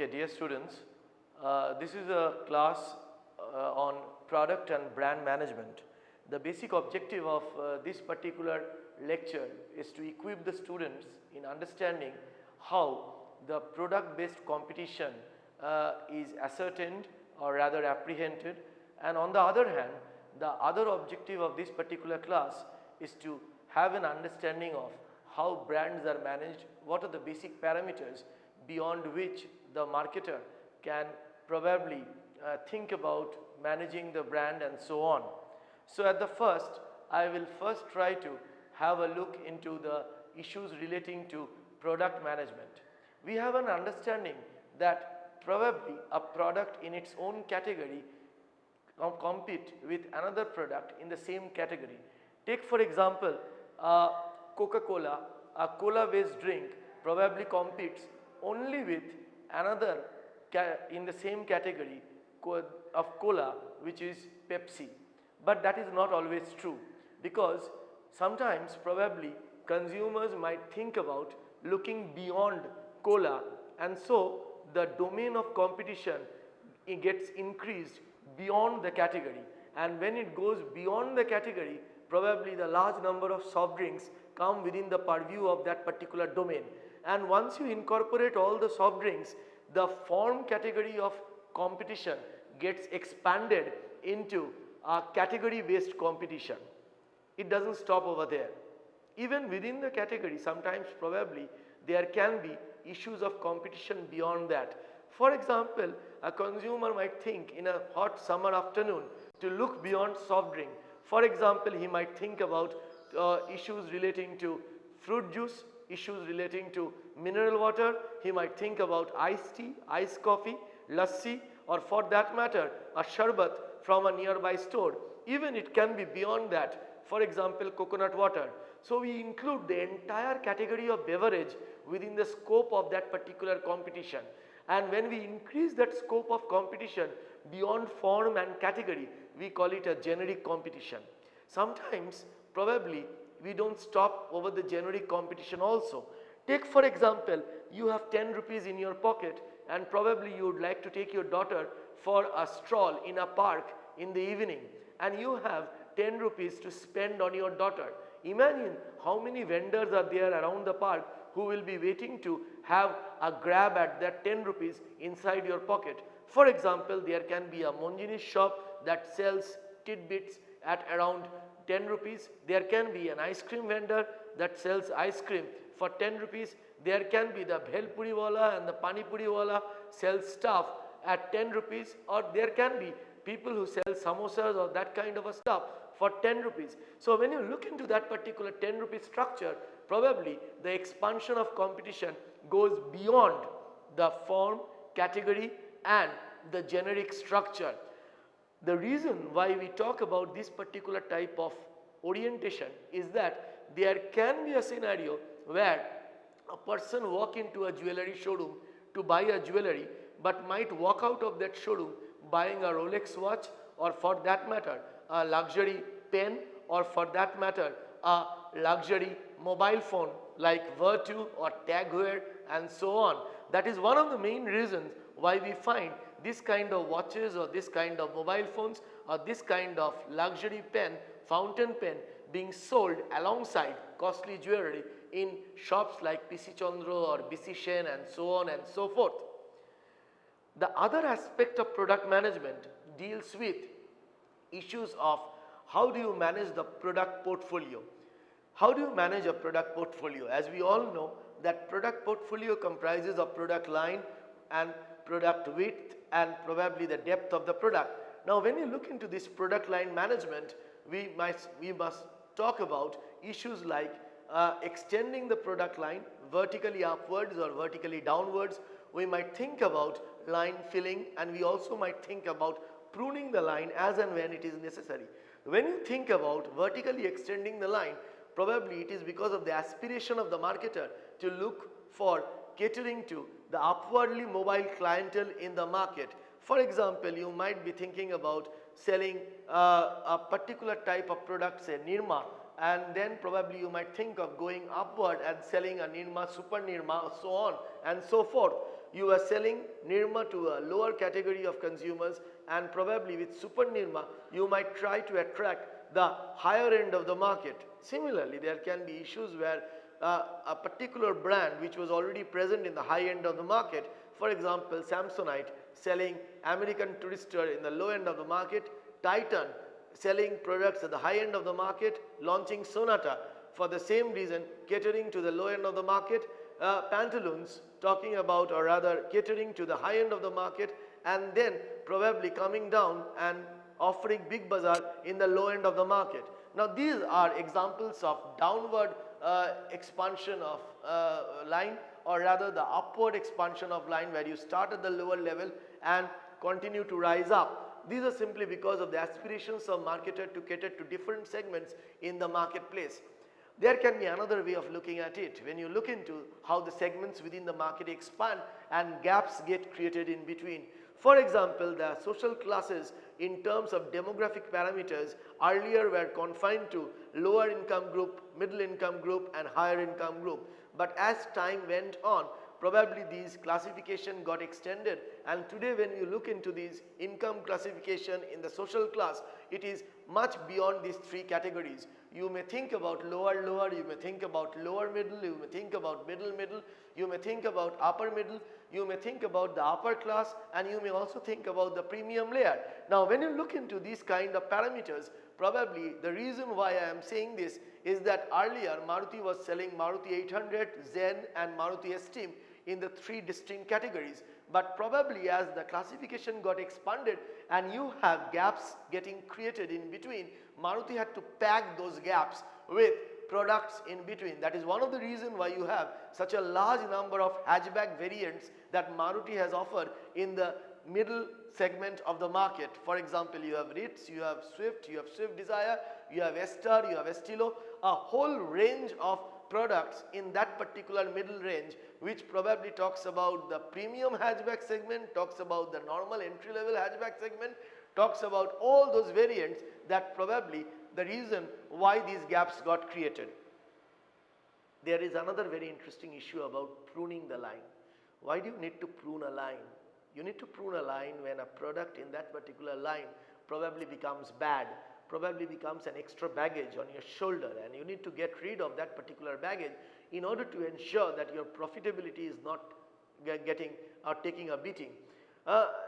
Okay, dear students, this is a class on product and brand management. The basic objective of this particular lecture is to equip the students in understanding how the product based competition is ascertained or rather apprehended, and on the other hand, the other objective of this particular class is to have an understanding of how brands are managed, what are the basic parameters beyond which the marketer can probably think about managing the brand and so on. So at the first, I will first try to have a look into the issues relating to product management. We have an understanding that probably a product in its own category compete with another product in the same category. Take for example, Coca-Cola, a cola based drink probably competes only with another in the same category of cola, which is Pepsi. But that is not always true, because sometimes probably consumers might think about looking beyond cola, and so the domain of competition gets increased beyond the category, and when it goes beyond the category, probably the large number of soft drinks come within the purview of that particular domain. And once you incorporate all the soft drinks, the form category of competition gets expanded into a category based competition. It doesn't stop over there. Even within the category, sometimes probably there can be issues of competition beyond that. For example, a consumer might think in a hot summer afternoon to look beyond soft drink. For example, he might think about issues relating to fruit juice, issues relating to mineral water, he might think about iced tea, iced coffee, lassi, or for that matter a sharbat from a nearby store. Even it can be beyond that, for example coconut water. So we include the entire category of beverage within the scope of that particular competition. And when we increase that scope of competition beyond form and category, we call it a generic competition. Sometimes probably we don't stop over the generic competition also. Take for example, you have 10 rupees in your pocket and probably you would like to take your daughter for a stroll in a park in the evening, and you have 10 rupees to spend on your daughter. Imagine how many vendors are there around the park who will be waiting to have a grab at that 10 rupees inside your pocket. For example, there can be a Monjini shop that sells tidbits at around 10 rupees. There can be an ice cream vendor that sells ice cream for 10 rupees. There can be the bhel puri wala and the pani puri wala sells stuff at 10 rupees, or there can be people who sell samosas or that kind of a stuff for 10 rupees. So when you look into that particular 10 rupee structure, probably the expansion of competition goes beyond the form, category and the generic structure. The reason why we talk about this particular type of orientation is that there can be a scenario where a person walk into a jewelry showroom to buy a jewelry, but might walk out of that showroom buying a Rolex watch, or for that matter a luxury pen, or for that matter a luxury mobile phone like Vertu or Tag Heuer and so on. That is one of the main reasons why we find this kind of watches or this kind of mobile phones or this kind of luxury pen, fountain pen being sold alongside costly jewelry in shops like PC Chandro or BC Shen and so on and so forth. The other aspect of product management deals with issues of how do you manage the product portfolio. How do you manage a product portfolio? As we all know that product portfolio comprises of product line and product width and probably the depth of the product. Now when you look into this product line management, we must talk about issues like extending the product line vertically upwards or vertically downwards. We might think about line filling, and we also might think about pruning the line as and when it is necessary. When you think about vertically extending the line, probably it is because of the aspiration of the marketer to look for catering to the upwardly mobile clientele in the market. For example, you might be thinking about selling a particular type of product, say Nirma, and then probably you might think of going upward and selling a Nirma, Super Nirma, so on and so forth. you are selling Nirma to a lower category of consumers, and probably with Super Nirma you might try to attract the higher end of the market. Similarly, there can be issues where a particular brand which was already present in the high end of the market, for example Samsonite selling American Tourister in the low end of the market, Titan selling products at the high end of the market, launching Sonata for the same reason, catering to the low end of the market, Pantaloons talking about, or rather catering to the high end of the market, and then probably coming down and offering Big Bazaar in the low end of the market. Now these are examples of downward expansion of line, or rather the upward expansion of line, where you start at the lower level and continue to rise up. These are simply because of the aspirations of marketer to cater to different segments in the marketplace. There can be another way of looking at it. When you look into how the segments within the market expand and gaps get created in between. For example, the social classes in terms of demographic parameters earlier were confined to lower income group, middle income group and higher income group. But as time went on, probably these classification got extended, and today when you look into these income classification in the social class, it is much beyond these three categories. You may think about lower, you may think about lower middle, you may think about middle, you may think about upper middle, you may think about the upper class, and you may also think about the premium layer. Now when you look into these kind of parameters, probably the reason why I am saying this is that earlier Maruti was selling Maruti 800, Zen and Maruti Esteem in the three distinct categories. But probably as the classification got expanded and you have gaps getting created in between, Maruti had to pack those gaps with products in between. That is one of the reasons why you have such a large number of hatchback variants that Maruti has offered in the middle segment of the market. For example, you have Ritz, you have Swift Desire, you have Star, you have Estilo, a whole range of products in that particular middle range, which probably talks about the premium hatchback segment, talks about the normal entry level hatchback segment, talks about all those variants that probably the reason why these gaps got created. There is another very interesting issue about pruning the line. Why do you need to prune a line? You need to prune a line when a product in that particular line probably becomes bad, probably becomes an extra baggage on your shoulder, and you need to get rid of that particular baggage in order to ensure that your profitability is not getting or taking a beating.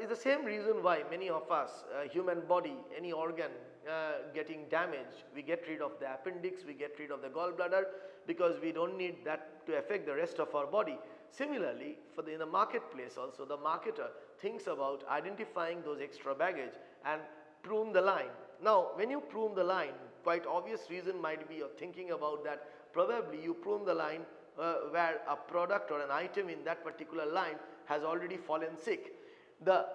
Is the same reason why many of us, human body, any organ getting damaged, we get rid of the appendix, we get rid of the gallbladder, because we don't need that to affect the rest of our body. Similarly, in the marketplace also, the marketer thinks about identifying those extra baggage and prune the line. Now, when you prune the line, quite obvious reason might be you're thinking about that probably you prune the line where a product or an item in that particular line has already fallen sick. The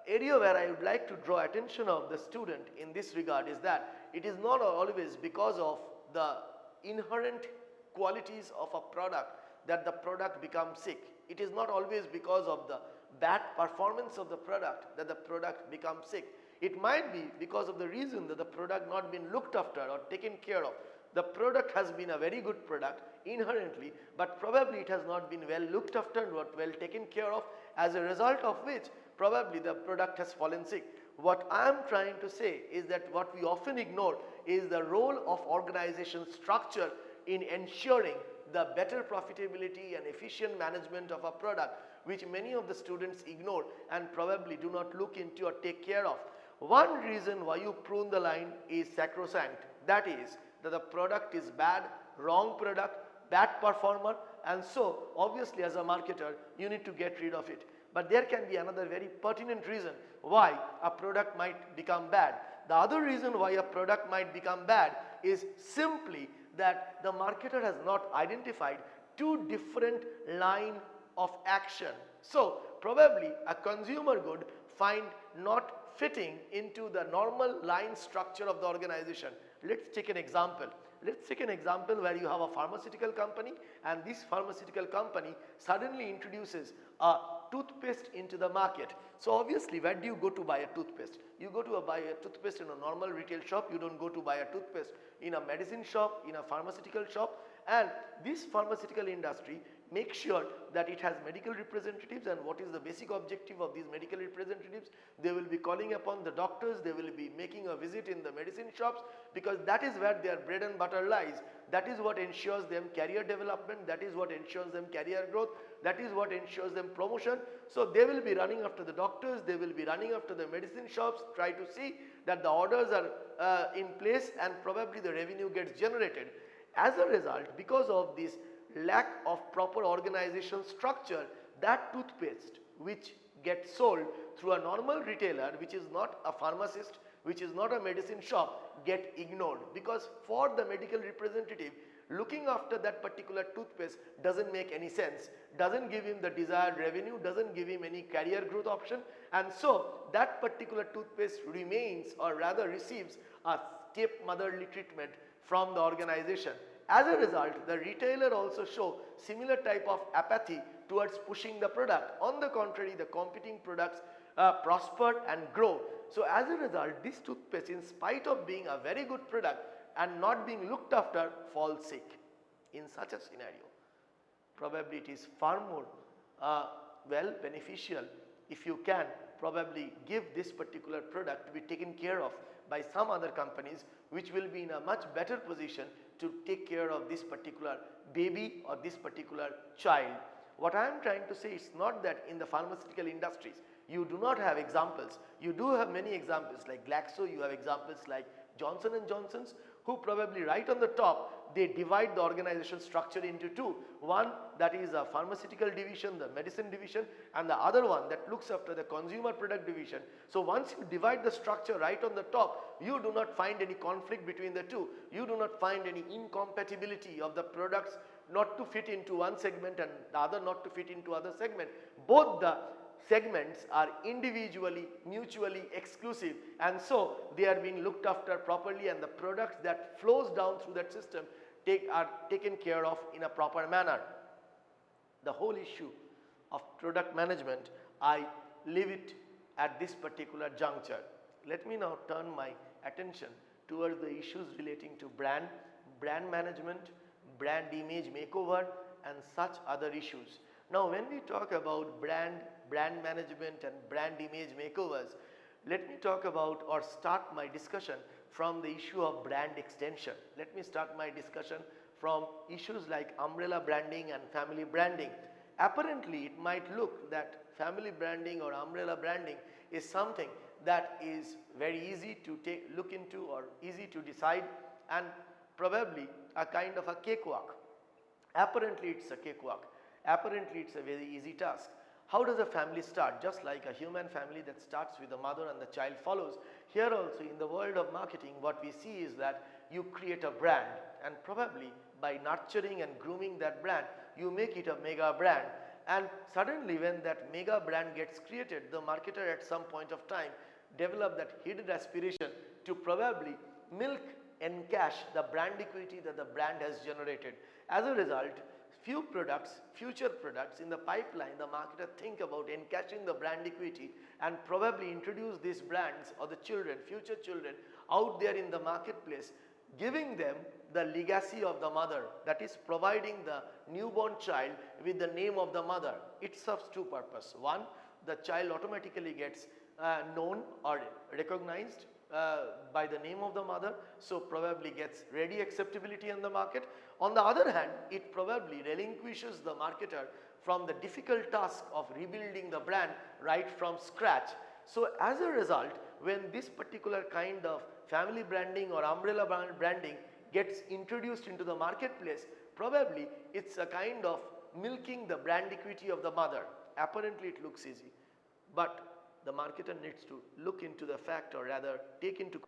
area where I would like to draw attention of the student in this regard is that it is not always because of the inherent qualities of a product that the product becomes sick. It is not always because of the bad performance of the product that the product becomes sick. It might be because of the reason that the product not been looked after or taken care of. The product has been a very good product inherently, but probably it has not been well looked after and well taken care of, as a result of which probably the product has fallen sick. What I am trying to say is that what we often ignore is the role of organization structure in ensuring the better profitability and efficient management of a product, which many of the students ignore and probably do not look into or take care of. One reason why you prune the line is sacrosanct. That is that the product is bad, wrong product, bad performer, and so obviously as a marketer you need to get rid of it. But there can be another very pertinent reason why a product might become bad. The other reason why a product might become bad is simply that the marketer has not identified two different line of action. So probably a consumer good find not fitting into the normal line structure of the organization. Let's take an example. Let's take an example where you have a pharmaceutical company, and this pharmaceutical company suddenly introduces a toothpaste into the market. So obviously, where do you go to buy a toothpaste? You go to buy a toothpaste in a normal retail shop. You don't go to buy a toothpaste in a medicine shop, in a pharmaceutical shop. And this pharmaceutical industry make sure that it has medical representatives, and what is the basic objective of these medical representatives? They will be calling upon the doctors, they will be making a visit in the medicine shops, because that is where their bread and butter lies. That is what ensures them career development, that is what ensures them career growth, that is what ensures them promotion. So they will be running after the doctors, they will be running after the medicine shops, try to see that the orders are in place and probably the revenue gets generated. As a result, because of this lack of proper organization structure, that toothpaste which gets sold through a normal retailer, which is not a pharmacist, which is not a medicine shop, get ignored, because for the medical representative, looking after that particular toothpaste doesn't make any sense, doesn't give him the desired revenue, doesn't give him any career growth option, and so that particular toothpaste remains, or rather receives, a stepmotherly treatment from the organization. As a result, the retailer also show similar type of apathy towards pushing the product. On the contrary, the competing products prosper and grow. So as a result, this toothpaste, in spite of being a very good product and not being looked after, falls sick. In such a scenario, probably it is far more well beneficial if you can probably give this particular product to be taken care of by some other companies, which will be in a much better position to take care of this particular baby or this particular child. What I am trying to say is not that in the pharmaceutical industries you do not have examples. You do have many examples like Glaxo, you have examples like Johnson & Johnson's, who probably right on the top, they divide the organization structure into two. One that is a pharmaceutical division, the medicine division, and the other one that looks after the consumer product division. So once you divide the structure right on the top, you do not find any conflict between the two. You do not find any incompatibility of the products not to fit into one segment and the other not to fit into other segment. Both the segments are individually mutually exclusive, and so they are being looked after properly, and the products that flows down through that system are taken care of in a proper manner. The whole issue of product management, I leave it at this particular juncture. Let me now turn my attention towards the issues relating to brand management, brand image makeover, and such other issues. Now when we talk about brand management and brand image makeovers, let me talk about or start my discussion from the issue of brand extension. Let me start my discussion from issues like umbrella branding and family branding. Apparently it might look that family branding or umbrella branding is something that is very easy to look into or easy to decide, and probably a kind of a cakewalk. Apparently it's a cakewalk. Apparently it's a very easy task. How does a family start? Just like a human family that starts with the mother and the child follows. Here also in the world of marketing, what we see is that you create a brand, and probably by nurturing and grooming that brand, you make it a mega brand. And suddenly when that mega brand gets created, the marketer at some point of time develop that hidden aspiration to probably milk and cash the brand equity that the brand has generated. As a result, few products, future products in the pipeline, the marketer think about encashing the brand equity and probably introduce these brands or the children, future children out there in the marketplace, giving them the legacy of the mother, that is providing the newborn child with the name of the mother. It serves two purposes. One, the child automatically gets known or recognized by the name of the mother, so probably gets ready acceptability in the market. On the other hand, it probably relinquishes the marketer from the difficult task of rebuilding the brand right from scratch. So as a result, when this particular kind of family branding or umbrella branding gets introduced into the marketplace, probably it's a kind of milking the brand equity of the mother. Apparently it looks easy, but the marketer needs to look into the fact, or rather take into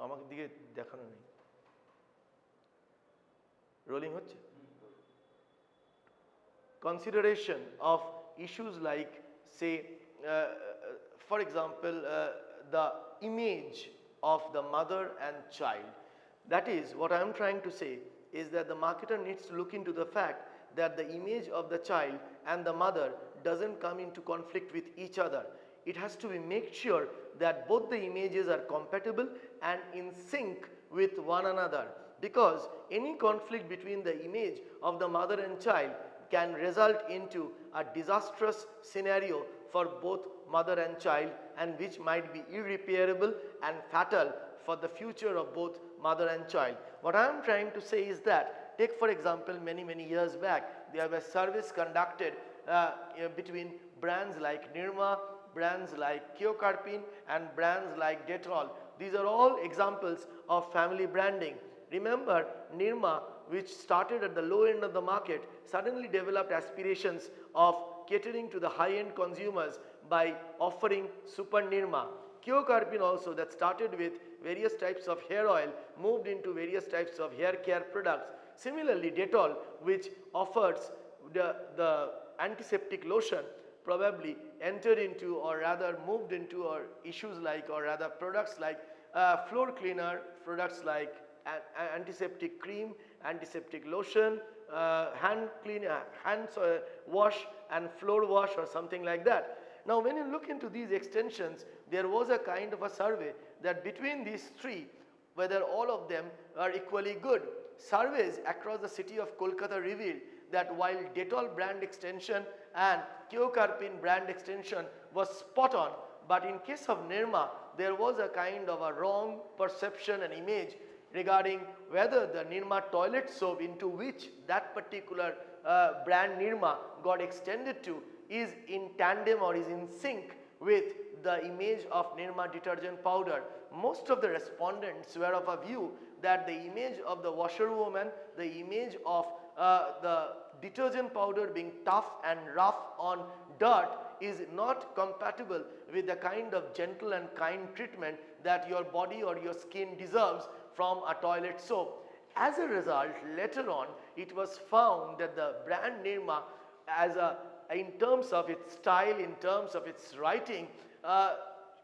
আমাকে দিকে দেখানো নেই rolling হচ্ছে consideration of issues like, say, for example, the image of the mother and child. That is, what I am trying to say is that the marketer needs to look into the fact that the image of the child and the mother doesn't come into conflict with each other. It has to be made sure that both the images are compatible and in sync with one another, because any conflict between the image of the mother and child can result into a disastrous scenario for both mother and child, and which might be irreparable and fatal for the future of both mother and child. What I am trying to say is that, take for example, many years back, there were surveys conducted between brands like Nirma, brands like Keocarpine, and brands like Dettol. These are all examples of family branding. Remember, Nirma, which started at the low end of the market, suddenly developed aspirations of catering to the high-end consumers by offering Super Nirma. Keocarpine also, that started with various types of hair oil, moved into various types of hair care products. Similarly, Dettol, which offers the antiseptic lotion, probably entered into, or rather moved into, or issues like, or rather products like floor cleaner, products like antiseptic cream, antiseptic lotion, hand wash and floor wash, or something like that. Now when you look into these extensions, there was a kind of a survey that between these three, whether all of them are equally good. Surveys across the city of Kolkata revealed that while Dettol brand extension and Keocarpine brand extension was spot on, but in case of Nirma, there was a kind of a wrong perception and image regarding whether the Nirma toilet soap, into which that particular brand Nirma got extended to, is in tandem or is in sync with the image of Nirma detergent powder. Most of the respondents were of a view that the image of the washerwoman, the image of the detergent powder being tough and rough on dirt, is not compatible with the kind of gentle and kind treatment that your body or your skin deserves from a toilet soap. As a result, later on, it was found that the brand Nirma, in terms of its style, in terms of its writing,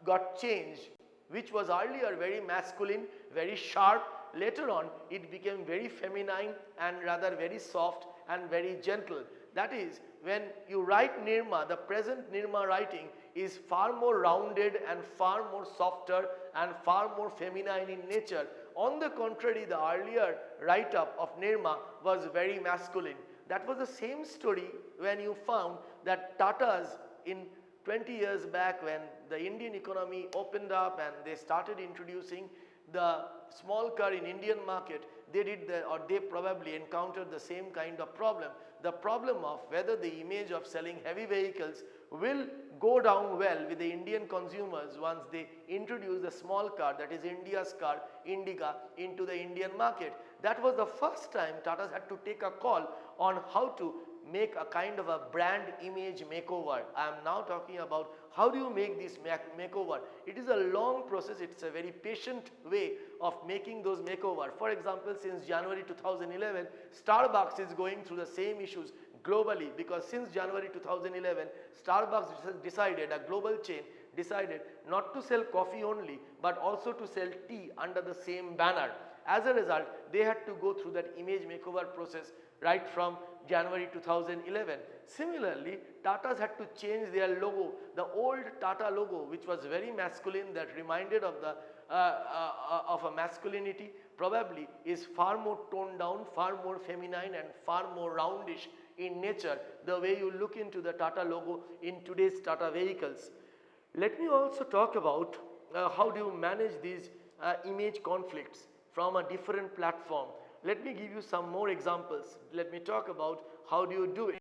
got changed, which was earlier very masculine, very sharp. Later on, it became very feminine and rather very soft and very gentle. That is, when you write Nirma, the present Nirma writing is far more rounded and far more softer and far more feminine in nature. On the contrary, the earlier write-up of Nirma was very masculine. That was the same story when you found that Tatas in 20 years back, when the Indian economy opened up and they started introducing the small car in Indian market, they probably encountered the same kind of problem. The problem of whether the image of selling heavy vehicles will go down well with the Indian consumers once they introduce the small car, that is India's car, Indica, into the Indian market. That was the first time Tatas had to take a call on how to make a kind of a brand image makeover. I am now talking about how do you make this makeover. It is a long process, it's a very patient way of making those makeover. For example, since January 2011, Starbucks is going through the same issues globally, because since January 2011, Starbucks decided, a global chain decided not to sell coffee only, but also to sell tea under the same banner. As a result, they had to go through that image makeover process right from January 2011. Similarly, Tatas had to change their logo. The old Tata logo, which was very masculine, that reminded of a masculinity, probably is far more toned down, far more feminine and far more roundish in nature, the way you look into the Tata logo in today's Tata vehicles. Let me also talk about how do you manage these image conflicts from a different platform. Let me give you some more examples. Let me talk about how do you do it.